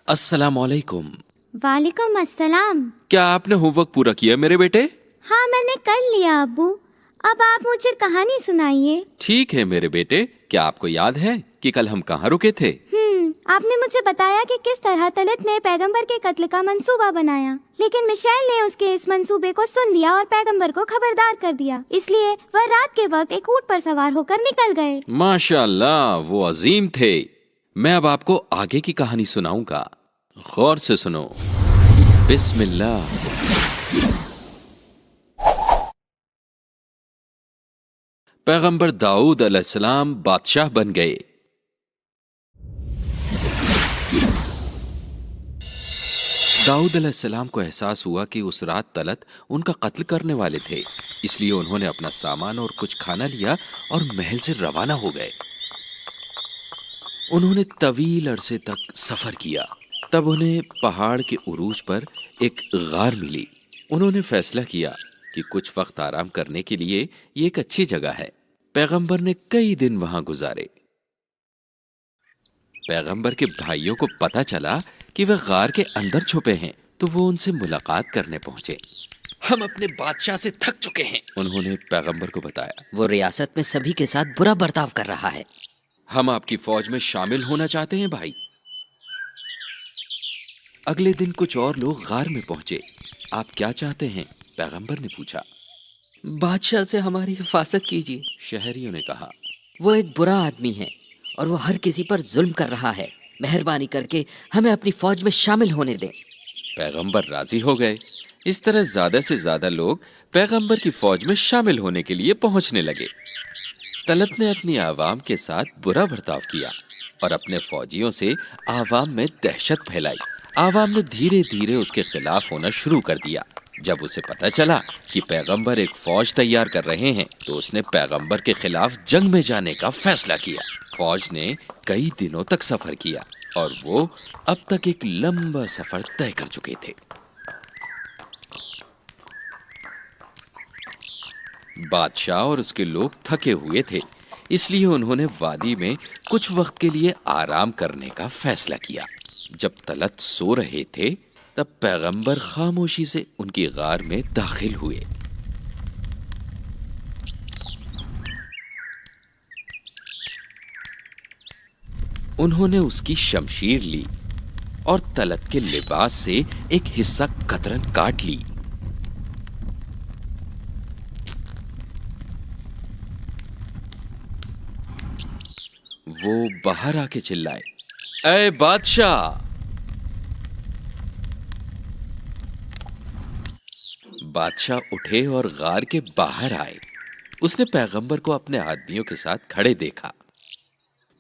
अस्सलाम वालेकुम। वालेकुम अस्सलाम। क्या आपने होमवर्क पूरा किया मेरे बेटे? हाँ, मैंने कर लिया अब्बू। अब आप मुझे कहानी सुनाइए। ठीक है मेरे बेटे, क्या आपको याद है कि कल हम कहाँ रुके थे? आपने मुझे बताया कि किस तरह तलत ने पैगंबर के कत्ल का मंसूबा बनाया, लेकिन मिशेल ने उसके इस मंसूबे को सुन लिया और पैगंबर को खबरदार कर दिया। इसलिए वह रात के वक्त एक ऊंट पर सवार होकर निकल गए। माशाअल्लाह, वो अजीम थे। मैं अब आपको आगे की कहानी सुनाऊंगा, गौर से सुनो। बिस्मिल्लाह। पैगंबर दाऊद अलैहिस्सलाम बादशाह बन गए। दाऊद अलैहिस्सलाम को एहसास हुआ कि उस रात तलत उनका कत्ल करने वाले थे, इसलिए उन्होंने अपना सामान और कुछ खाना लिया और महल से रवाना हो गए। उन्होंने तवील अरसे तक सफर किया। तब उन्हें पहाड़ के उरूज पर एक गार मिली। उन्होंने फैसला किया कि कुछ वक्त आराम करने के लिए ये एक अच्छी जगह है। पैगंबर ने कई दिन वहां गुजारे। पैगंबर के भाइयों को पता चला कि वे गार के अंदर छुपे हैं, तो वो उनसे मुलाकात करने पहुंचे। हम अपने बादशाह से थक चुके हैं, उन्होंने पैगंबर को बताया। वो रियासत में सभी के साथ बुरा बर्ताव कर रहा है। हम आपकी फौज में शामिल होना चाहते हैं भाई। अगले दिन कुछ और लोग गार में पहुंचे। आप क्या चाहते हैं? पैगंबर ने पूछा। बादशाह से हमारी हिफाजत कीजिए, शहरियों ने कहा। वो एक बुरा आदमी है और वो हर किसी पर जुल्म कर रहा है। मेहरबानी करके हमें अपनी फौज में शामिल होने दें। पैगंबर राजी हो गए। इस तरह ज्यादा से ज्यादा लोग पैगंबर की फौज में शामिल होने के लिए पहुंचने लगे। तलत ने अपनी आवाम के साथ बुरा बर्ताव किया और अपने फौजियों से आवाम में दहशत फैलाई। आवाम ने धीरे धीरे उसके खिलाफ होना शुरू कर दिया। जब उसे पता चला कि पैगंबर एक फौज तैयार कर रहे हैं, तो उसने पैगंबर के खिलाफ जंग में जाने का फैसला किया। फौज ने कई दिनों तक सफर किया और वो अब तक एक लंबा सफर तय कर चुके थे। बादशाह और उसके लोग थके हुए थे, इसलिए उन्होंने वादी में कुछ वक्त के लिए आराम करने का फैसला किया। जब तलत सो रहे थे, तब पैगंबर खामोशी से उनकी गार में दाखिल हुए। उन्होंने उसकी शमशीर ली और तलत के लिबास से एक हिस्सा कतरन काट ली। वो बाहर आके चिल्लाए, ऐ बादशाह! बादशाह उठे और गार के बाहर आए। उसने पैगंबर को अपने आदमियों के साथ खड़े देखा।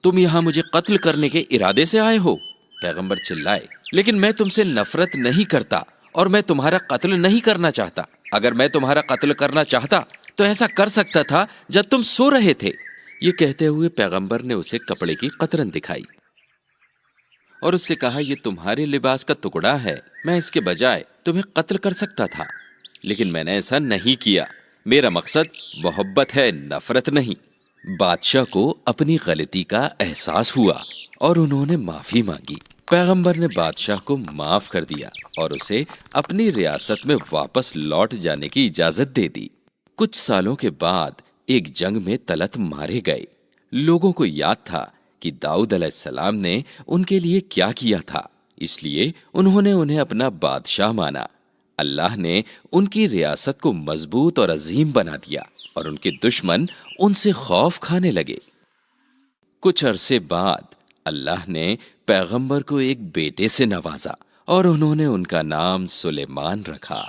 तुम यहां मुझे कत्ल करने के इरादे से आए हो? पैगंबर चिल्लाए, लेकिन मैं तुमसे नफरत नहीं करता और मैं तुम्हारा कत्ल नहीं करना चाहता। अगर मैं तुम्हारा कत्ल करना चाहता तो ऐसा कर सकता था जब तुम सो रहे थे। ये कहते हुए पैगंबर ने उसे कपड़े की कतरन दिखाई और उससे कहा, ये तुम्हारे लिबास का टुकड़ा है। मैं इसके बजाय तुम्हें कत्ल कर सकता था, लेकिन मैंने ऐसा नहीं किया। मेरा मकसद मोहब्बत है, नफरत नहीं। बादशाह को अपनी गलती का एहसास हुआ और उन्होंने माफी मांगी। पैगंबर ने बादशाह को माफ कर दिया और उसे अपनी रियासत में वापस लौट जाने की इजाजत दे दी। कुछ सालों के बाद एक जंग में तलत मारे गए। लोगों को याद था कि दाऊद अलैहिस्सलाम ने उनके लिए क्या किया था, इसलिए उन्होंने उन्हें अपना बादशाह माना। अल्लाह ने उनकी रियासत को मजबूत और अजीम बना दिया और उनके दुश्मन उनसे खौफ खाने लगे। कुछ अरसे बाद अल्लाह ने पैगंबर को एक बेटे से नवाजा और उन्होंने उनका नाम सुलेमान रखा।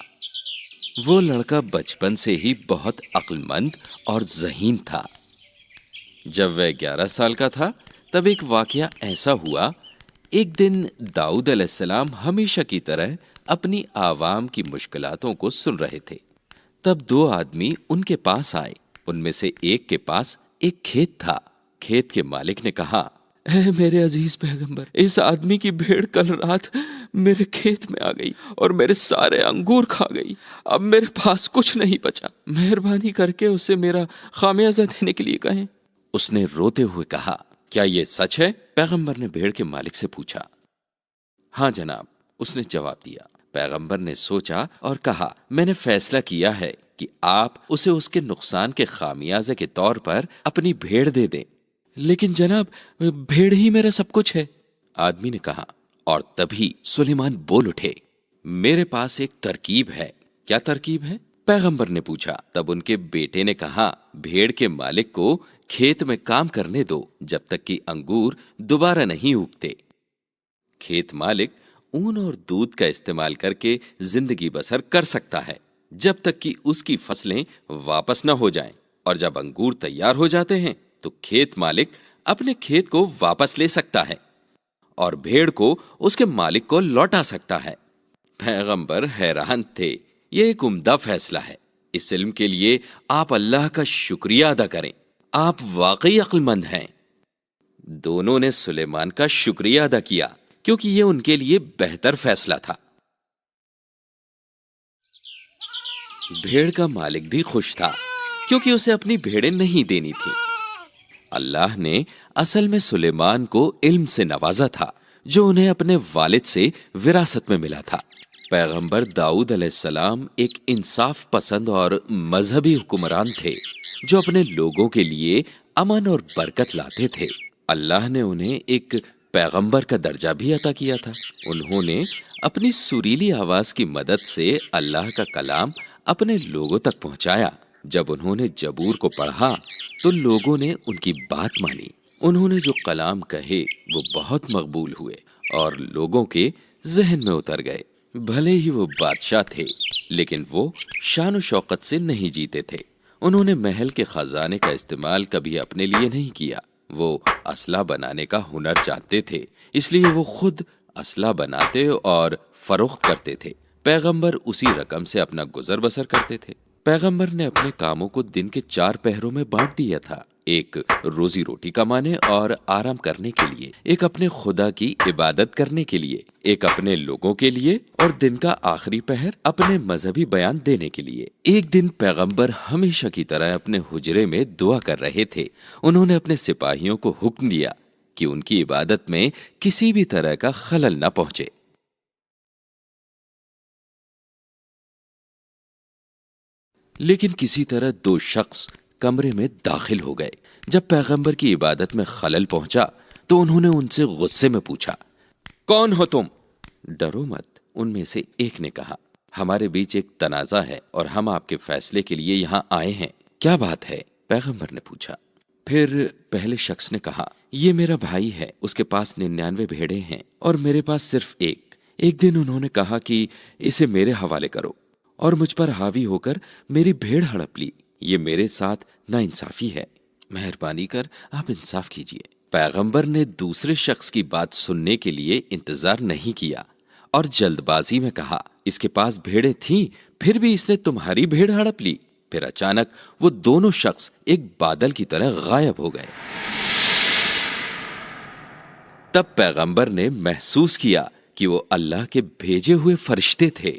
वो लड़का बचपन से ही बहुत अक्लमंद और ज़हीन था। जब वह 11 साल का था, तब एक वाकया ऐसा हुआ। एक दिन दाऊद अलैहिस्सलाम हमेशा की तरह अपनी आवाम की मुश्किलातों को सुन रहे थे। तब दो आदमी उनके पास आए। उनमें से एक के पास एक खेत था। खेत के मालिक ने कहा, ऐ मेरे अजीज पैगंबर, इस आदमी की भेड़ कल रात मेरे खेत में आ गई और मेरे सारे अंगूर खा गई। अब मेरे पास कुछ नहीं बचा। मेहरबानी करके उसे मेरा खामियाजा देने के लिए कहें। उसने रोते हुए कहा, क्या ये सच है? पैगंबर ने भेड़ के मालिक से पूछा। ہاں جناب، اس نے جواب دیا۔ پیغمبر نے سوچا اور کہا، میں نے فیصلہ کیا ہے کہ آپ اسے اس کے نقصان کے خامیازے کے طور پر اپنی بھیڑ دے دیں۔ لیکن جناب، بھیڑ ہی میرا سب کچھ ہے، آدمی نے کہا۔ اور تبھی سلیمان بول اٹھے، میرے پاس ایک ترکیب ہے۔ کیا ترکیب ہے؟ پیغمبر نے پوچھا۔ تب ان کے بیٹے نے کہا، بھیڑ کے مالک کو کھیت میں کام کرنے دو جب تک کہ انگور دوبارہ نہیں اگتے۔ کھیت مالک اون اور دودھ کا استعمال کر کے زندگی بسر کر سکتا ہے جب تک کہ اس کی فصلیں واپس نہ ہو جائیں، اور جب انگور تیار ہو جاتے ہیں تو کھیت مالک اپنے کھیت کو واپس لے سکتا ہے اور بھیڑ کو اس کے مالک کو لوٹا سکتا ہے۔ پیغمبر حیران تھے۔ یہ ایک عمدہ فیصلہ ہے۔ اس علم کے لیے آپ اللہ کا شکریہ ادا کریں۔ آپ واقعی عقل مند ہیں۔ دونوں نے سلیمان کا شکریہ ادا کیا کیونکہ یہ ان کے لیے بہتر فیصلہ تھا۔ بھیڑ کا مالک بھی خوش تھا کیونکہ اسے اپنی بھیڑیں نہیں دینی تھی۔ اللہ نے اصل میں سلیمان کو علم سے نوازا تھا جو انہیں اپنے والد سے وراثت میں ملا تھا۔ پیغمبر داؤد علیہ السلام ایک انصاف پسند اور مذہبی حکمران تھے جو اپنے لوگوں کے لیے امن اور برکت لاتے تھے۔ اللہ نے انہیں ایک پیغمبر کا درجہ بھی عطا کیا تھا۔ انہوں نے اپنی سریلی آواز کی مدد سے اللہ کا کلام اپنے لوگوں تک پہنچایا۔ جب انہوں نے زبور کو پڑھا تو لوگوں نے ان کی بات مانی۔ انہوں نے جو کلام کہے وہ بہت مقبول ہوئے اور لوگوں کے ذہن میں اتر گئے۔ بھلے ہی وہ بادشاہ تھے لیکن وہ شان و شوکت سے نہیں جیتے تھے۔ انہوں نے محل کے خزانے کا استعمال کبھی اپنے لیے نہیں کیا۔ وہ اسلحہ بنانے کا ہنر جانتے تھے، اس لیے وہ خود اسلحہ بناتے اور فروخت کرتے تھے۔ پیغمبر اسی رقم سے اپنا گزر بسر کرتے تھے۔ پیغمبر نے اپنے کاموں کو دن کے 4 پہروں میں بانٹ دیا تھا، ایک روزی روٹی کمانے اور آرام کرنے کے لیے، ایک اپنے خدا کی عبادت کرنے کے لیے، ایک اپنے لوگوں کے لیے، اور دن کا آخری پہر اپنے مذہبی بیان دینے کے لیے۔ ایک دن پیغمبر ہمیشہ کی طرح اپنے حجرے میں دعا کر رہے تھے۔ انہوں نے اپنے سپاہیوں کو حکم دیا کہ ان کی عبادت میں کسی بھی طرح کا خلل نہ پہنچے۔ لیکن کسی طرح 2 شخص کمرے میں داخل ہو گئے۔ جب پیغمبر کی عبادت میں خلل پہنچا تو انہوں نے ان سے غصے میں پوچھا، کون ہو تم؟ ڈرو مت، ان میں سے ایک نے کہا، ہمارے بیچ ایک تنازع ہے اور ہم آپ کے فیصلے کے لیے یہاں آئے ہیں۔ کیا بات ہے؟ پیغمبر نے پوچھا۔ پھر پہلے شخص نے کہا، یہ میرا بھائی ہے، اس کے پاس 99 بھیڑیں ہیں اور میرے پاس صرف ایک دن انہوں نے کہا کہ اسے میرے حوالے کرو اور مجھ پر حاوی ہو کر میری بھیڑ ہڑپ لی۔ یہ میرے ساتھ ناانصافی ہے، مہربانی کر آپ انصاف کیجیے۔ پیغمبر نے دوسرے شخص کی بات سننے کے لیے انتظار نہیں کیا اور جلد بازی میں کہا، اس کے پاس بھیڑیں تھیں پھر بھی اس نے تمہاری بھیڑ ہڑپ لی۔ پھر اچانک وہ دونوں شخص ایک بادل کی طرح غائب ہو گئے۔ تب پیغمبر نے محسوس کیا کہ وہ اللہ کے بھیجے ہوئے فرشتے تھے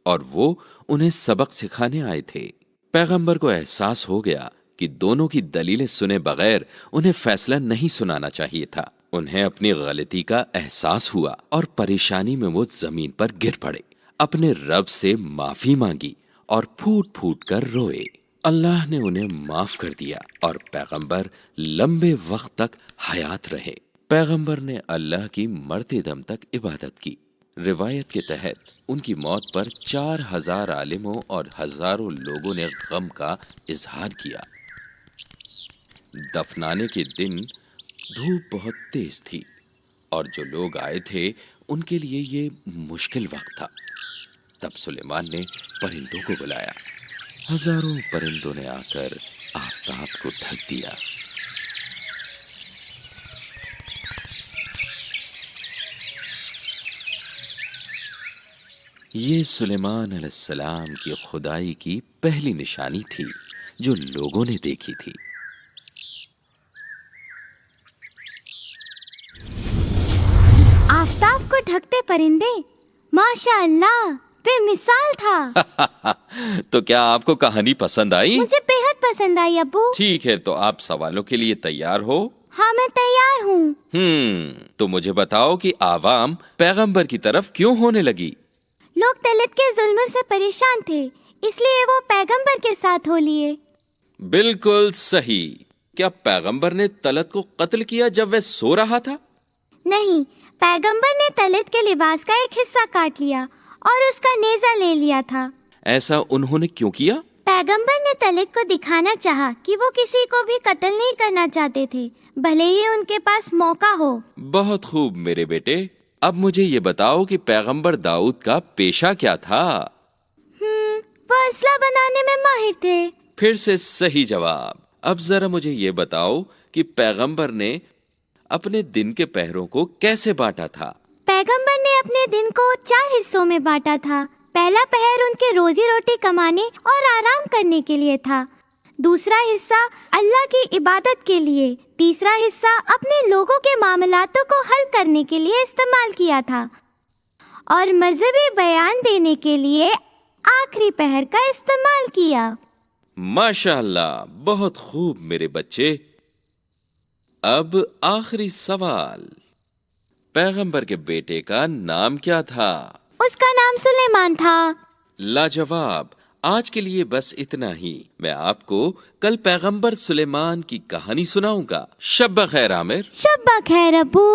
اور وہ انہیں سبق سکھانے آئے تھے۔ پیغمبر کو احساس ہو گیا کہ دونوں کی دلیلیں سنے بغیر انہیں فیصلہ نہیں سنانا چاہیے تھا۔ انہیں اپنی غلطی کا احساس ہوا اور پریشانی میں وہ زمین پر گر پڑے، اپنے رب سے معافی مانگی اور پھوٹ پھوٹ کر روئے۔ اللہ نے انہیں معاف کر دیا اور پیغمبر لمبے وقت تک حیات رہے۔ پیغمبر نے اللہ کی مرتے دم تک عبادت کی۔ روایت کے تحت ان کی موت پر 4000 عالموں اور ہزاروں لوگوں نے غم کا اظہار کیا۔ دفنانے کے دن دھوپ بہت تیز تھی اور جو لوگ آئے تھے ان کے لیے یہ مشکل وقت تھا۔ تب سلیمان نے پرندوں کو بلایا۔ ہزاروں پرندوں نے آ کر آفتاب کو ڈھک دیا۔ یہ سلیمان علیہ السلام کی خدائی کی پہلی نشانی تھی جو لوگوں نے دیکھی تھی۔ آفتاب کو ڈھکتے پرندے، ماشاء اللہ، بے مثال تھا۔ تو کیا آپ کو کہانی پسند آئی؟ مجھے بے حد پسند آئی ابو۔ ٹھیک ہے، تو آپ سوالوں کے لیے تیار ہو؟ हाँ, मैं तैयार हूँ। तो मुझे बताओ कि आवाम पैगंबर की तरफ क्यों होने लगी? लोग तलत के जुल्म से परेशान थे, इसलिए वो पैगंबर के साथ हो लिए। बिल्कुल सही। क्या पैगंबर ने तलत को कत्ल किया जब वह सो रहा था? नहीं, पैगंबर ने तलत के लिबास का एक हिस्सा काट लिया और उसका नेजा ले लिया था। ऐसा उन्होंने क्यों किया? पैगंबर ने तलत को दिखाना चाहा कि वो किसी को भी कत्ल नहीं करना चाहते थे, भले ही उनके पास मौका हो। बहुत खूब मेरे बेटे। अब मुझे ये बताओ कि पैगंबर दाऊद का पेशा क्या था? वो असला बनाने में माहिर थे। फिर से सही जवाब। अब जरा मुझे ये बताओ कि पैगंबर ने अपने दिन के पहरों को कैसे बांटा था? पैगंबर ने अपने दिन को 4 हिस्सों में बांटा था। पहला पहर उनके रोजी रोटी कमाने और आराम करने के लिए था। दूसरा हिस्सा अल्लाह की इबादत के लिए। तीसरा हिस्सा अपने लोगों के मामलातों को हल करने के लिए इस्तेमाल किया था। और मजहबी बयान देने के लिए आखिरी पहर का इस्तेमाल किया। माशाअल्लाह, बहुत खूब मेरे बच्चे। अब आखिरी सवाल, पैगंबर के बेटे का नाम क्या था? उसका नाम सुलेमान था। लाजवाब। आज के लिए बस इतना ही। मैं आपको कल पैगंबर सुलेमान की कहानी सुनाऊंगा। शब खैर आमिर। शब्बा खैर अब्बू।